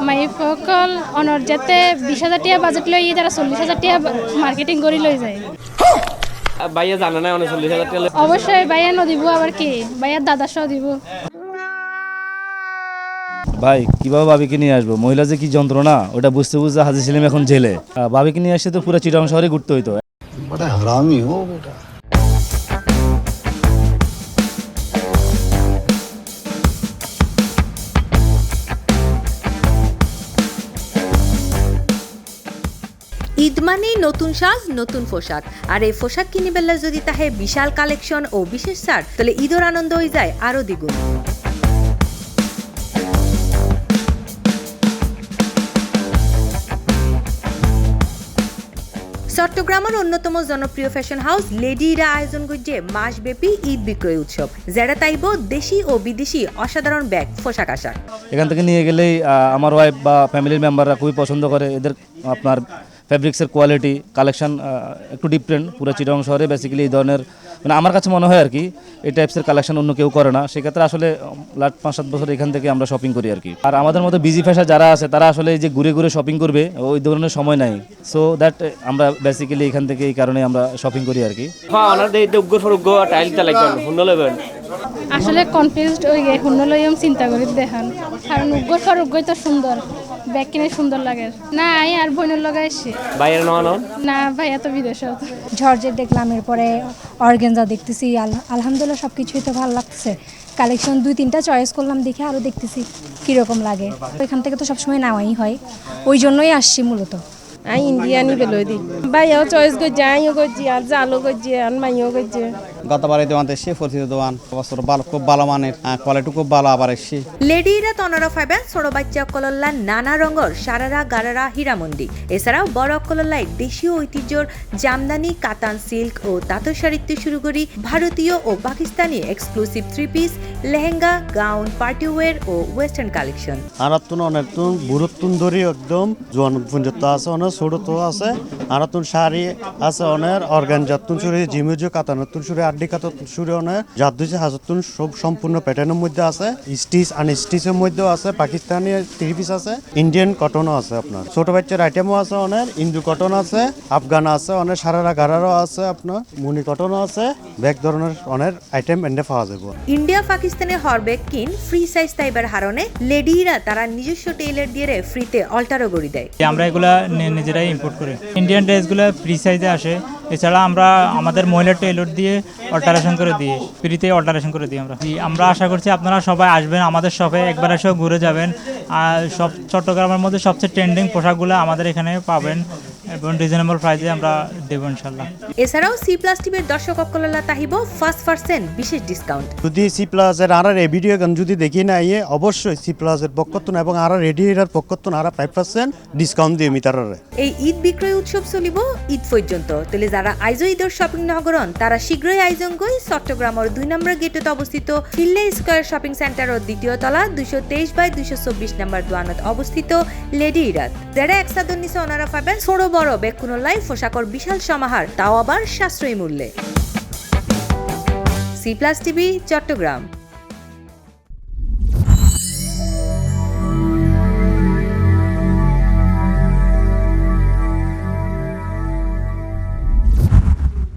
মাইফকল অনর যাতে 20,000 টাকা বাজেট লই তারা 40,000 টাকা মার্কেটিং করে লই যায়। ভাইয়া জানা না 39,000 টাকা অবশ্যই ভাইয়া ন দিব আবার কি ভাইয়ার দাদা সহ দিব। ভাই কিভাবে ভাবিকে নিয়ে আসবো, মহিলা যে কি যন্ত্রণা ওটা বুঝতে বুঝতে হাজির ছিলাম এখন জেলে। ভাবিকে নিয়ে আসতে তো পুরো চিটাং শহরে ঘুরতে হইতো। बड़ा हरामी हो बेटा। ঈদ মানেই নতুন সাজ নতুন পোশাক, আর এই পোশাক কিনিবেলা যদি তাহে বিশাল কালেকশন ও বিশেষ ছাড়, তাহলে ঈদের আনন্দ হয়ে যায় আরো দ্বিগুণ। চট্টগ্রামের অন্যতম জনপ্রিয় ফ্যাশন হাউস লেডিরা আয়োজন করছে মাসব্যাপী ঈদ বিক্রয় উৎসব, যারা তাইব দেশি ও বিদেশি অসাধারণ ব্যাগ পোশাক আশাক। এখান থেকে নিয়ে গেলেই আমার ওয়াইফ বা ফ্যামিলির মেম্বাররা খুবই পছন্দ করে। এদের আপনার ফ্যাব্রিক্সের কোয়ালিটি কালেকশন একটু ডিফারেন্ট। পুরো চিটাং শহরে বেসিক্যালি এই ধরনের মানে আমার কাছে মনে হয় আর কি এই টাইপসের কালেকশন অন্য কেউ করে না। সেক্ষেত্রে আসলে লাস্ট 5-7 বছর এখান থেকে আমরা শপিং করি আর কি। আর আমাদের মতো বিজি ফ্যাশন যারা আছে তারা আসলে এই যে ঘুরে ঘুরে শপিং করবে ওই ধরনের সময় নাই। সো দ্যাট আমরা বেসিক্যালি এখান থেকে এই কারণে আমরা শপিং করি আর কি। হ্যাঁ ওনার দেই উগ্র ফরুগ্র টাইলটা লাগবে হুন্ড লবেন। আসলে কনফিউজড হয়ে গে হুন্ন লইম চিন্তা করে দেখান, কারণ উগ্র ফরুগ্রই তো সুন্দর ব্যাগ কিনে সুন্দর লাগে না। আই আর বোনের লাগাইছি বাইরে নন না ভাইয়া তো বিদেশে। জর্জেট দেখলাম, এরপরে অর্গেনজা দেখতেছি। আলহামদুলিল্লাহ সব কিছুই তো ভালো লাগতেছে। কালেকশন 2-3টা চয়েস করলাম, দেখে আরও দেখতেছি কীরকম লাগে। এখান থেকে তো সবসময় নেওয়াই হয়, ওই জন্যই আসছি মূলত। আই ইন্ডিয়ানি বেলই দি ভাইয়াও চয়েস করছে, আইও করছি, আর জালও করছে, আর মাইও করছে। গতবারে দোকান এসে পরিচিত দোকান বছর ভালো, খুব ভালো মানের কোয়ালিটি খুব ভালো। আবার এসছি লেডিরা তনরা ফাইবেন ছোট বাচ্চা অকলল্লা নানা রঙের সারারা গারারা হীরামন্দি, এছাড়াও বড় অকলল্লায় দেশীয় ঐতিহ্যর জামদানি, কাতান, সিল্ক ও তাঁতের শাড়িতে শুরু করি ভারতীয় ও Pakistani exclusive 3 piece, lehenga, gown, party wear ও ওয়েস্টার্ন কালেকশন। আরাতুন অনেকতুন বুড়তুন ধরি একদম জোয়ান পুঞ্জত আছে, অনেক ছোট আছে। আরাতুন শাড়ি আছে অনেক অর্গানজাতুন শুরু জিমিজো কাতানতুন শুরু আড্ডি কাতাতুন শুরু অনেক জাদুজি হাজতুন সব সম্পূর্ণ প্যাটার্নের মধ্যে আছে। স্টিচ আনস্টিচের মধ্যেও আছে, পাকিস্তানি 3 পিস আছে, ইন্ডিয়ান কটনও আছে, আপনার ছোট বাচ্চার আইটেমও আছে অনেক, ইন্দু কটন আছে, আফগান আছে অনেক, সারারা গারারও আছে, আপনার মুনি কটনও আছে। ব্যাগ ধরনের অনেক আইটেম এন্ডে পাওয়া যাবে। ইন্ডিয়া পাকিস্তানের হরবেগ কিন ফ্রি সাইজ তাইবার হারণে লেডিরা তারা নিজস্ব টেইলার দিয়ে ফ্রিতে অল্টারও গড়ি দেয়। আমরা এগুলা নিজেরাই ইম্পোর্ট করি। ইন্ডিয়ান ড্রেসগুলো ফ্রি সাইজে আসে। এছাড়া আমরা আমাদের মহিলা টেইলর দিয়ে অল্টারেশন করে দিই, ফ্রিতে অল্টারেশন করে দিই আমরা আশা করছি আপনারা সবাই আসবেন আমাদের শপে, একবার এসেও ঘুরে যাবেন। আর সব চট্টগ্রামের মধ্যে সবচেয়ে ট্রেন্ডিং পোশাকগুলো আমাদের এখানে পাবেন এবং রিজনেবল প্রাইসে আমরা দেবো ইনশাল্লাহ। এছাড়াও C+ টিভির দর্শক অকললা তাহিব 5% বিশেষ ডিসকাউন্ট। যদি C+ এর আর এই ভিডিও গান যদি দেখি না ইয়ে অবশ্যই C+ এর পক্ষতুন এবং আর রেডিওর পক্ষতুন আর 5% ডিসকাউন্ট দিয়ে মিটারে। এই ঈদ বিক্রয় উৎসব চলিব ঈদ পর্যন্ত। তাহলে যারা আইজো ঈদের শপিং নগরন তারা শীঘ্রই আয়োজন গই চট্টগ্রামের 2 নম্বর গেটত অবস্থিত ফিল্লে স্কয়ার শপিং সেন্টারের 2য় তলা 223/224 নম্বর দোকানত অবস্থিত লেডি ইরাত। যারা একসাথে নিচে ওনারা পাবেন ছোট বড় বেকুনো লাইফ পোশাকর বিশাল সমাহার, তাও আবার সাশ্রয়ী মূল্যে। C+ TV Chittagong.